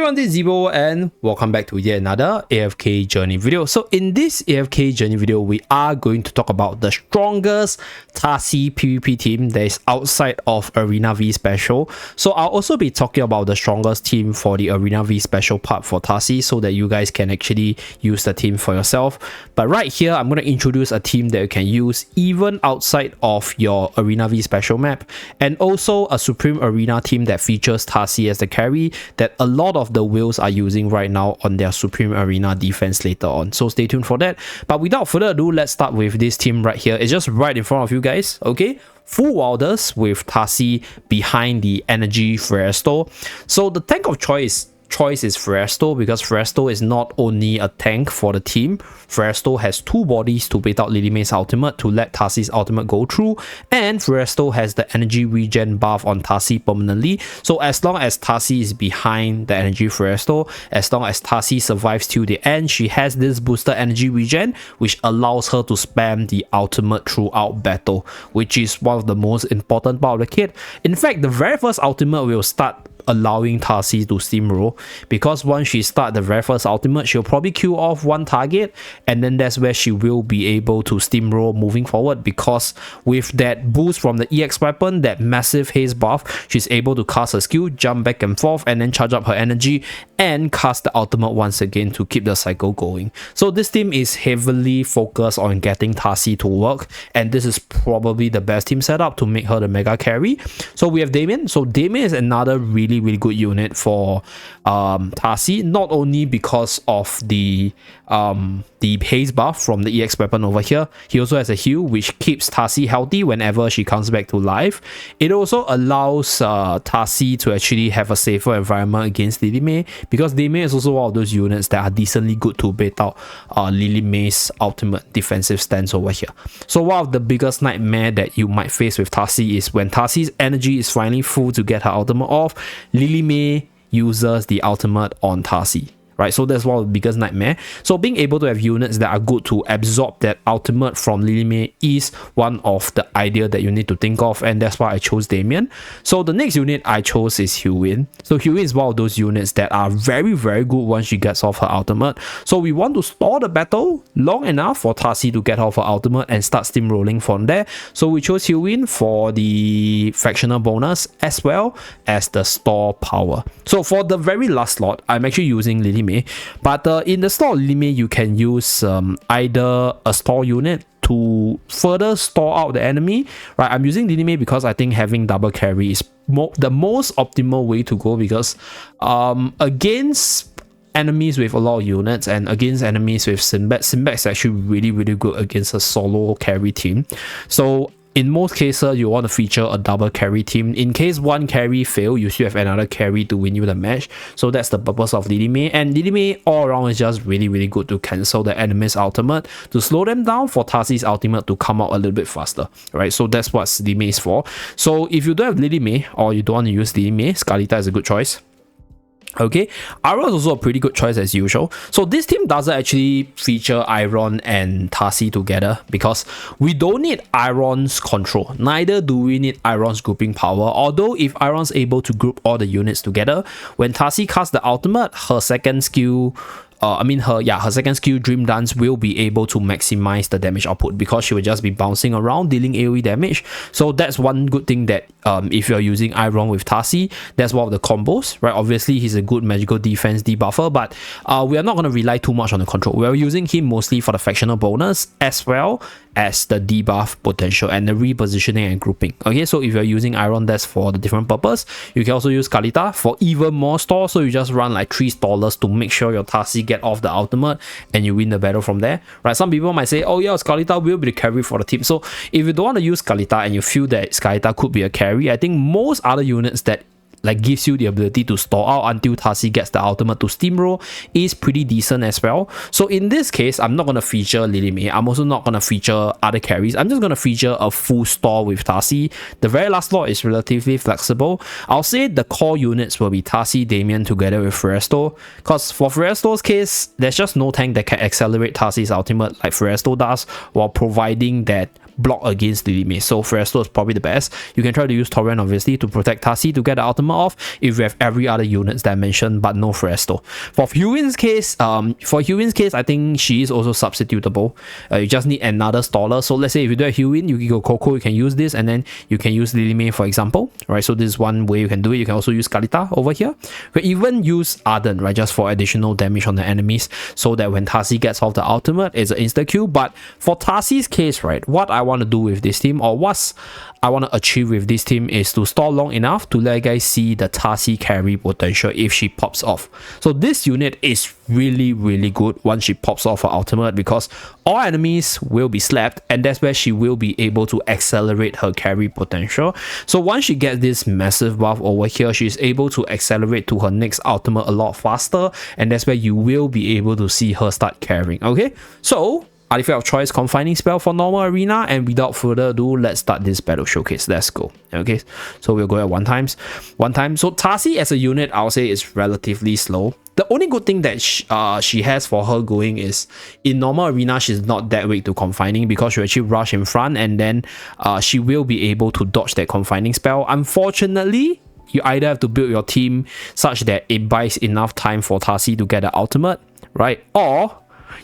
everyone, this is Zeeebo and welcome back to yet another AFK journey video. So in this AFK journey video, we are going to talk about the strongest Tasi PvP team that is outside of Arena V Special. So I'll also be talking about the strongest team for the Arena V Special part for Tasi so that you guys can actually use the team for yourself. But right here, I'm going to introduce a team that you can use even outside of your Arena V Special map, and also a Supreme Arena team that features Tasi as the carry that a lot of the whales are using right now on their Supreme Arena defense later on. So stay tuned for that. But without further ado, let's start with this team right here. It's just right in front of you guys, okay? Full wilders with Tasi behind the energy Fresto. So the tank of choice is Fresto, because Fresto is not only a tank for the team. Fresto has two bodies to bait out Lily May's ultimate to let Tasi's ultimate go through, and Fresto has the energy regen buff on Tasi permanently. So as long as Tasi is behind the energy Fresto, as long as Tasi survives till the end, she has this boosted energy regen which allows her to spam the ultimate throughout battle, which is one of the most important part of the kit. In fact, the very first ultimate will start allowing Tasi to steamroll, because once she starts the very first ultimate, she'll probably kill off one target, and then that's where she will be able to steamroll moving forward, because with that boost from the EX weapon, that massive haste buff, she's able to cast her skill, jump back and forth, and then charge up her energy and cast the ultimate once again to keep the cycle going. So this team is heavily focused on getting Tasi to work, and this is probably the best team setup to make her the mega carry. So we have Damien. So Damien is another really good unit for Tasi, not only because of the haze buff from the EX weapon over here. He also has a heal which keeps Tasi healthy whenever she comes back to life. It also allows Tasi to actually have a safer environment against Lily May, because Lily May is also one of those units that are decently good to bait out Lily May's ultimate defensive stance over here. So one of the biggest nightmare that you might face with Tasi is when Tasi's energy is finally full to get her ultimate off, Lily May uses the ultimate on Tasi. Right, so that's one of the biggest nightmare. So being able to have units that are good to absorb that ultimate from Lily May is one of the idea that you need to think of, and that's why I chose Damien. So the next unit I chose is Hewin. So Hewin is one of those units that are very good once she gets off her ultimate. So we want to stall the battle long enough for Tasi to get off her ultimate and start steamrolling from there. So we chose Hewin for the fractional bonus as well as the store power. So for the very last slot, I'm actually using Lily May. But in the store Lily May, you can use either a store unit to further store out the enemy. Right, I'm using Lily May because I think having double carry is the most optimal way to go, because against enemies with a lot of units and against enemies with Sinbad is actually really good against a solo carry team. So in most cases, you want to feature a double carry team. In case one carry fail, you still have another carry to win you the match. So that's the purpose of Lily May. And Lily May all around is just really good to cancel the enemy's ultimate, to slow them down for Tasi's ultimate to come out a little bit faster. Right, so that's what Lily May is for. So if you don't have Lily May, or you don't want to use Lily May, Scarlita is a good choice. Okay, Iron is also a pretty good choice as usual. So this team doesn't actually feature Iron and Tasi together because we don't need Iron's control. Neither do we need Iron's grouping power. Although if Iron's able to group all the units together, when Tasi casts the ultimate, her second skill her second skill, Dream Dance, will be able to maximize the damage output, because she will just be bouncing around dealing AoE damage. So that's one good thing that if you're using Iron with Tasi, that's one of the combos, right? Obviously he's a good magical defense debuffer, but we are not going to rely too much on the control. We're using him mostly for the factional bonus as well as the debuff potential and the repositioning and grouping. Okay, so if you're using Iron, that's for the different purpose. You can also use Scarlita for even more store, so you just run like 3 stallers to make sure your Tasi get off the ultimate and you win the battle from there. Right, some people might say, oh yeah, Scarlita will be the carry for the team. So if you don't want to use Scarlita and you feel that Scarlita could be a carry, I think most other units that like gives you the ability to stall out until Tasi gets the ultimate to steamroll is pretty decent as well. So in this case, I'm not going to feature Lily May. I'm also not going to feature other carries. I'm just going to feature a full stall with Tasi. The very last slot is relatively flexible. I'll say the core units will be Tasi, Damien together with Fresto, because for Fresto's case, there's just no tank that can accelerate Tasi's ultimate like Fresto does, while providing that block against Lily May. So Feresto is probably the best. You can try to use Torrent obviously to protect Tasi to get the ultimate off if you have every other units that I mentioned, but no Feresto. For Hewin's case, I think she is also substitutable. You just need another staller. So let's say if you do a Hewin, you can go Coco, you can use this, and then you can use Lily May, for example, right? So this is one way you can do it. You can also use Kalita over here. You can even use Arden, right, just for additional damage on the enemies, so that when Tasi gets off the ultimate, it's an insta kill. But for Tasi's case, right, what I want to do with this team, or what I want to achieve with this team, is to stall long enough to let you guys see the Tasi carry potential if she pops off. So this unit is really good once she pops off her ultimate, because all enemies will be slapped, and that's where she will be able to accelerate her carry potential. So once she gets this massive buff over here, she's able to accelerate to her next ultimate a lot faster, and that's where you will be able to see her start carrying. Okay, so artifact of choice, confining spell for normal arena, and without further ado, let's start this battle showcase. Let's go. Okay, so we'll go at one time. So Tasi as a unit, I'll say, is relatively slow. The only good thing that she has for her going is in normal arena, she's not that weak to confining, because she actually rush in front, and then she will be able to dodge that confining spell. Unfortunately, you either have to build your team such that it buys enough time for Tasi to get the ultimate, right? Or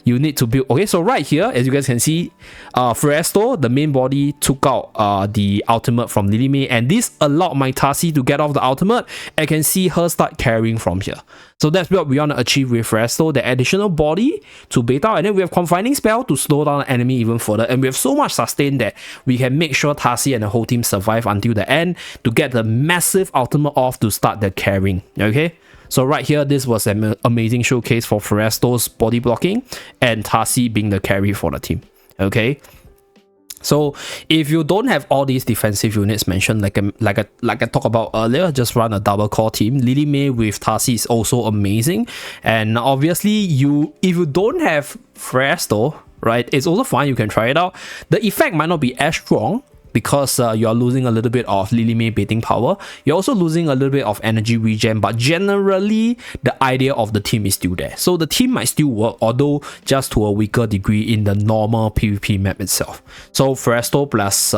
you need to build. Okay, so right here, as you guys can see, Feresto, the main body, took out the ultimate from Lily May, and this allowed my Tasi to get off the ultimate. I can see her start carrying from here. So that's what we want to achieve with Feresto, the additional body to bait out, and then we have confining spell to slow down the enemy even further, and we have so much sustain that we can make sure Tasi and the whole team survive until the end to get the massive ultimate off to start the carrying. Okay, so right here, this was an amazing showcase for Feresto's body blocking and Tasi being the carry for the team. Okay, so if you don't have all these defensive units mentioned, like I talked about earlier, just run a double core team. Lily May with Tasi is also amazing, and obviously if you don't have Feresto, right, it's also fine. You can try it out. The effect might not be as strong, because you're losing a little bit of Lily May baiting power. You're also losing a little bit of energy regen, but generally the idea of the team is still there. So the team might still work, although just to a weaker degree in the normal PvP map itself. So Feresto plus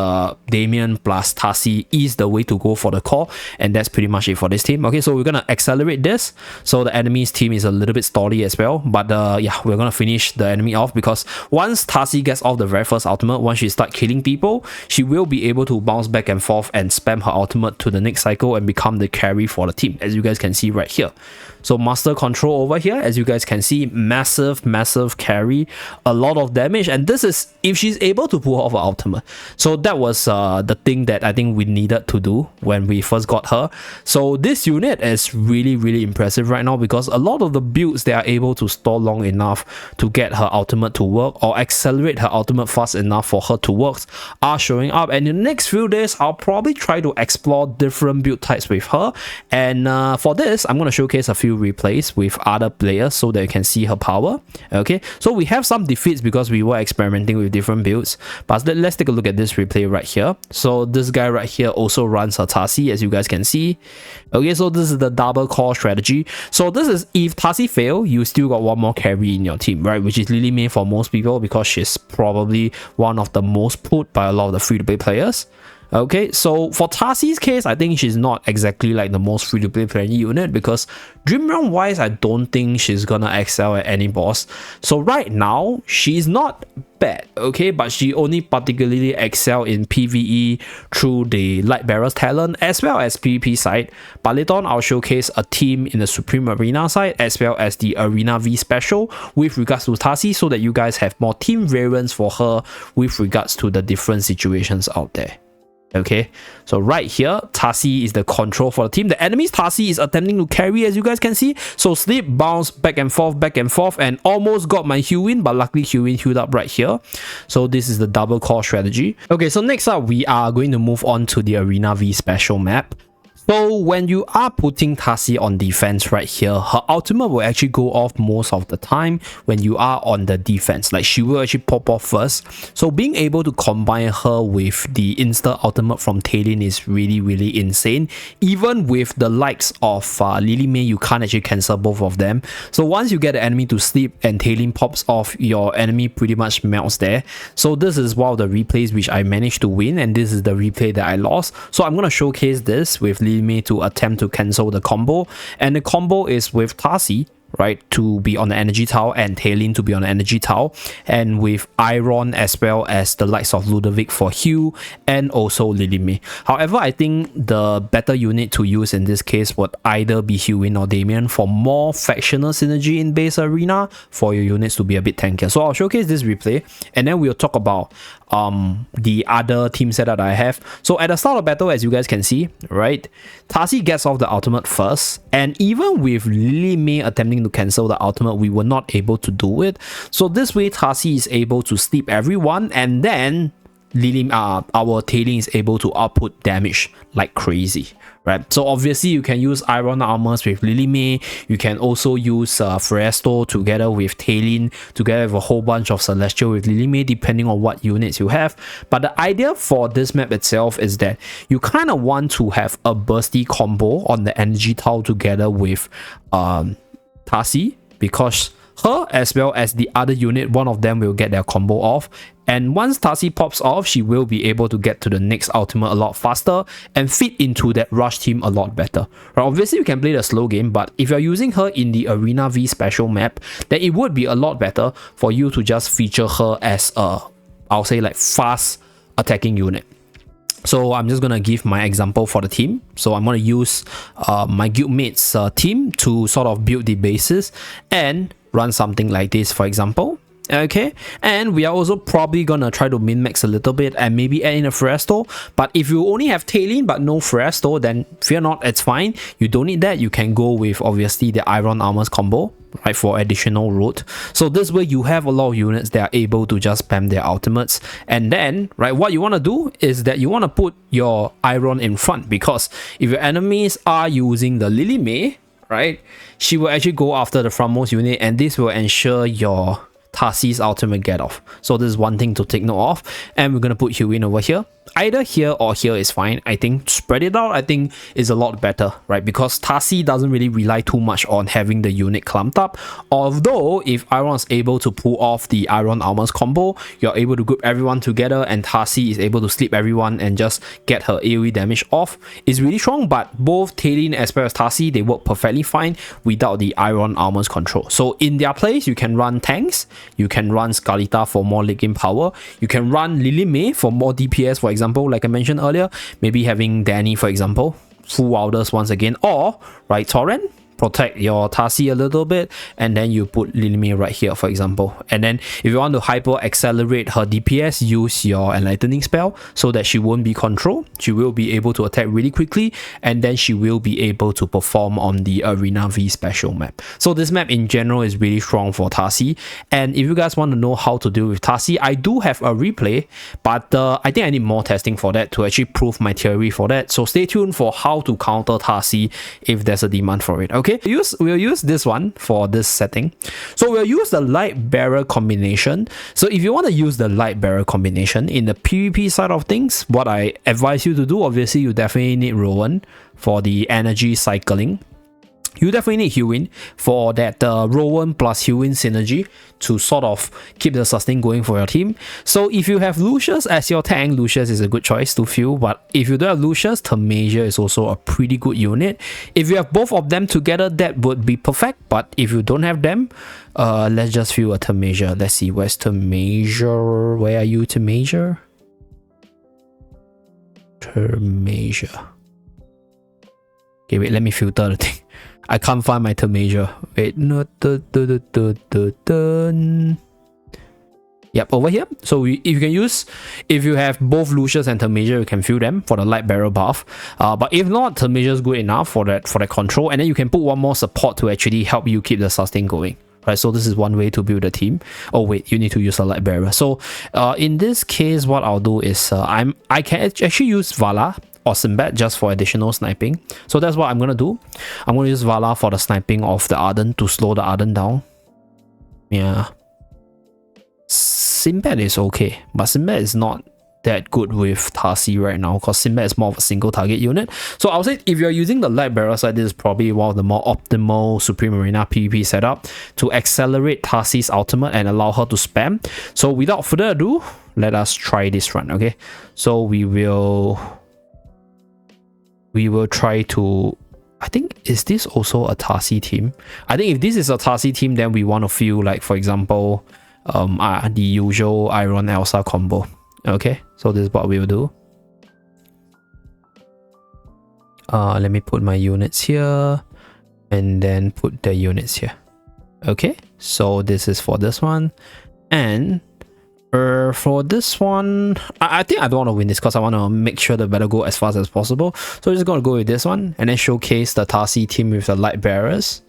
Damien plus Tasi is the way to go for the core, and that's pretty much it for this team. Okay, so we're gonna accelerate this. So the enemy's team is a little bit stally as well, but yeah, we're gonna finish the enemy off, because once Tasi gets off the very first ultimate, once she starts killing people, she will be able to bounce back and forth and spam her ultimate to the next cycle and become the carry for the team, as you guys can see right here. So master control over here, as you guys can see, massive carry, a lot of damage, and this is if she's able to pull off her ultimate. So that was the thing that I think we needed to do when we first got her. So this unit is really impressive right now, because a lot of the builds they are able to stall long enough to get her ultimate to work, or accelerate her ultimate fast enough for her to work, are showing up. And in the next few days, I'll probably try to explore different build types with her, and for this, I'm going to showcase a few replays with other players so that you can see her power. Okay, so we have some defeats because we were experimenting with different builds, but let's take a look at this replay right here. So this guy right here also runs her Tasi, as you guys can see. Okay, so this is the double core strategy. So this is if Tasi fail, you still got one more carry in your team, right, which is Lily May for most people, because she's probably one of the most put by a lot of the free-to-play players. Okay, so for Tasi's case, I think she's not exactly like the most free-to-play player unit, because Dream Realm wise, I don't think she's gonna excel at any boss. So right now, she's not bad, okay, but she only particularly excel in PvE through the Light Bearer's talent as well as PvP side. But later on, I'll showcase a team in the Supreme Arena side as well as the Arena V special with regards to Tasi, so that you guys have more team variants for her with regards to the different situations out there. Okay, so right here, Tasi is the control for the team. The enemy's Tasi is attempting to carry, as you guys can see. So sleep, bounce, back and forth, and almost got my Hewin, but luckily Hewin healed up right here. So this is the double core strategy. Okay, so next up, we are going to move on to the Arena V special map. So when you are putting Tasi on defense right here, her ultimate will actually go off most of the time when you are on the defense. Like she will actually pop off first. So being able to combine her with the insta ultimate from Talon is really insane. Even with the likes of Lily May, you can't actually cancel both of them. So once you get the enemy to sleep and Talon pops off, your enemy pretty much melts there. So this is one of the replays which I managed to win, and this is the replay that I lost. So I'm going to showcase this with Lily May to attempt to cancel the combo, and the combo is with Tasi, right, to be on the energy tower and Talon to be on the energy tower, and with Iron as well as the likes of Ludovic for Hugh and also Lily May. However, I think the better unit to use in this case would either be Hewin or Damien for more factional synergy in base arena for your units to be a bit tankier. So I'll showcase this replay and then we'll talk about the other team setup that I have. So at the start of battle, as you guys can see, right, Tasi gets off the ultimate first, and even with Lily May attempting to cancel the ultimate, we were not able to do it. So this way Tasi is able to sleep everyone, and then our Talon is able to output damage like crazy, right? So obviously you can use Iron Armors with Lily May, you can also use Fresto together with Talon, together with a whole bunch of Celestial with Lily May, depending on what units you have. But the idea for this map itself is that you kind of want to have a bursty combo on the energy tower together with Tasi, because her as well as the other unit, one of them will get their combo off, and once Tasi pops off, she will be able to get to the next ultimate a lot faster and fit into that rush team a lot better. Right, obviously you can play the slow game, but if you're using her in the Arena V special map, then it would be a lot better for you to just feature her as a, I'll say, like fast attacking unit. So I'm just gonna give my example for the team. So I'm gonna use my guildmates team to sort of build the bases and run something like this, for example. Okay, and we are also probably gonna try to min-max a little bit and maybe add in a Fresto. But if you only have Talon but no Fresto, then fear not, it's fine. You don't need that. You can go with obviously the Iron Armors combo, right, for additional root. So this way you have a lot of units that are able to just spam their ultimates. And then, right, what you want to do is that you want to put your Iron in front, because if your enemies are using the Lily May, right, she will actually go after the frontmost unit, and this will ensure your Tasi's ultimate get off. So this is one thing to take note of, and we're gonna put Hewin over here. Either here or here is fine. I think spread it out, I think, is a lot better, right? Because Tasi doesn't really rely too much on having the unit clumped up. Although if Iron is able to pull off the Iron Armors combo, you're able to group everyone together, and Tasi is able to sleep everyone and just get her AoE damage off. It's really strong, but both Talon as well as Tasi, they work perfectly fine without the Iron Armors control. So in their place, you can run tanks, you can run Scarlita for more late game power, you can run Lily May for more DPS, for example, like I mentioned earlier, maybe having Danny, for example, full wilders once again, or right, Torrent, protect your Tasi a little bit, and then you put Lily May right here, for example. And then if you want to hyper accelerate her DPS, use your enlightening spell so that she won't be controlled. She will be able to attack really quickly, and then she will be able to perform on the Arena V special map. So this map in general is really strong for Tasi. And if you guys want to know how to deal with Tasi, I do have a replay, but I think I need more testing for that to actually prove my theory for that. So stay tuned for how to counter Tasi if there's a demand for it. Okay, we'll use this one for this setting. So we'll use the Light Bearer combination. So if you want to use the Light Bearer combination in the PvP side of things, what I advise you to do, obviously you definitely need Rowan for the energy cycling. You definitely need Hewin for that Rowan plus Hewin synergy to sort of keep the sustain going for your team. So if you have Lucius as your tank, Lucius is a good choice to fill. But if you don't have Lucius, Thermasia is also a pretty good unit. If you have both of them together, that would be perfect. But if you don't have them, let's just fill a Thermasia. Let's see, where's Thermasia? Where are you, Thermasia? Thermasia. Okay, wait, let me filter the thing. I can't find my Thermasia. Wait, no, yep, over here. So if you have both Lucius and Thermasia, you can fill them for the Light Bearer buff. But if not, Thermasia is good enough for that control, and then you can put one more support to actually help you keep the sustain going. Right, so this is one way to build a team. Oh wait, you need to use a Light Bearer. So in this case, what I'll do is I can actually use Vala or Sinbad just for additional sniping. So that's what I'm gonna do. I'm gonna use Vala for the sniping of the Ardent to slow the Ardent down. Yeah. Sinbad is okay, but Sinbad is not that good with Tasi right now because Sinbad is more of a single target unit. So I would say if you're using the Light Bearer side, this is probably one of the more optimal Supreme Arena PvP setup to accelerate Tasi's ultimate and allow her to spam. So without further ado, let us try this run, okay? So we will try to, I think, is this also a Tasi team? I think if this is a Tasi team, then we want to feel like, for example, the usual Iron Elsa combo. Okay, so this is what we will do. Let me put my units here and then put the units here. Okay, so this is for this one. And for this one, I think I don't want to win this because I want to make sure the battle go as fast as possible. So we're just going to go with this one and then showcase the Tasi team with the Light Bearers.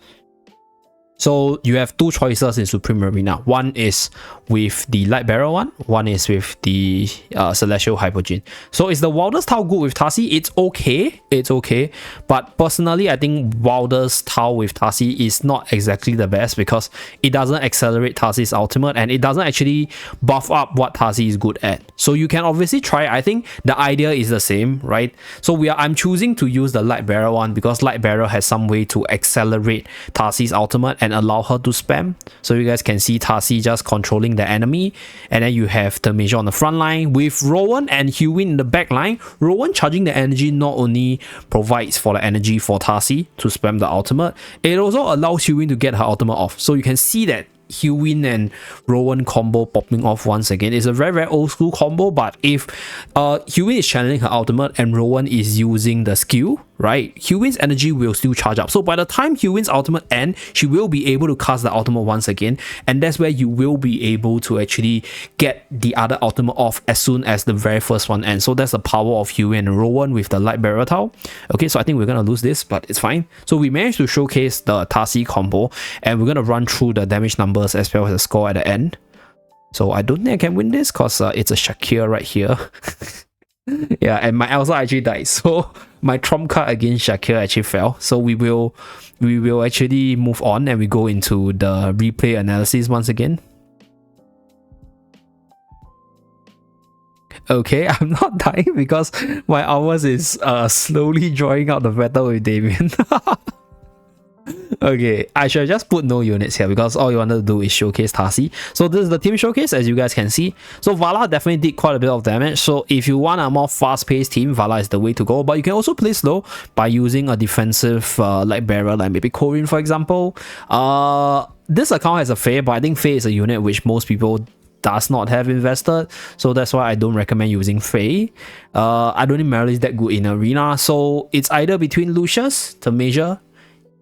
So you have two choices in Supreme Arena. One is with the Light Bearer one is with the Celestial Hypogean. So is the Wilder's Tau good with Tasi? It's okay. But personally, I think Wilder's Tau with Tasi is not exactly the best because it doesn't accelerate Tasi's ultimate and it doesn't actually buff up what Tasi is good at. So you can obviously try. I think the idea is the same, right? So I'm choosing to use the Light Bearer one because Light Bearer has some way to accelerate Tasi's ultimate and allow her to spam. So you guys can see Tasi just controlling the enemy, and then you have the Major on the front line with Rowan and Hewin in the back line. Rowan charging the energy not only provides for the energy for Tasi to spam the ultimate, it also allows Hewin to get her ultimate off. So you can see that Hewin and Rowan combo popping off once again. It's a very old school combo, but if Hewin is channeling her ultimate and Rowan is using the skill, right, Hewin's energy will still charge up. So by the time Hewin's ultimate ends, she will be able to cast the ultimate once again, and that's where you will be able to actually get the other ultimate off as soon as the very first one ends. So that's the power of Hewin and Rowan with the Light Bearer Tau. Okay, so I think we're gonna lose this, but it's fine. So we managed to showcase the Tasi combo, and we're gonna run through the damage numbers as well as the score at the end. So I don't think I can win this because it's a Shakir right here. Yeah, and my Elsa actually died, so my trump card against Shakir actually fell. So we will actually move on and we go into the replay analysis once again. Okay, I'm not dying because my hours is slowly drawing out the battle with Damien. Okay, I should just put no units here because all you wanted to do is showcase Tasi. So this is the team showcase, as you guys can see. So Vala definitely did quite a bit of damage. So if you want a more fast-paced team, Vala is the way to go. But you can also play slow by using a defensive Light Bearer, like maybe Corin, for example. This account has a Faye, but I think Faye is a unit which most people does not have invested, so that's why I don't recommend using Faye. I don't think Meryl is that good in Arena, so it's either between Lucius, the Major.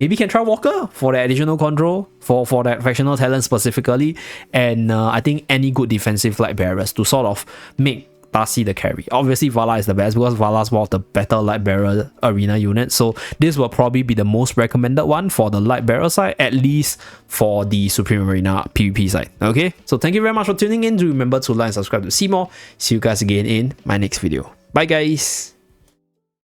Maybe you can try Walker for the additional control, for that factional talent specifically, and I think any good defensive Light Bearers to sort of make Tasi the carry. Obviously Vala is the best because Vala is one of the better Light Bearer arena units, so this will probably be the most recommended one for the Light Bearer side, at least for the Supreme Arena PvP side. Okay, so thank you very much for tuning in. Do remember to like and subscribe to see more. See you guys again in my next video. Bye guys.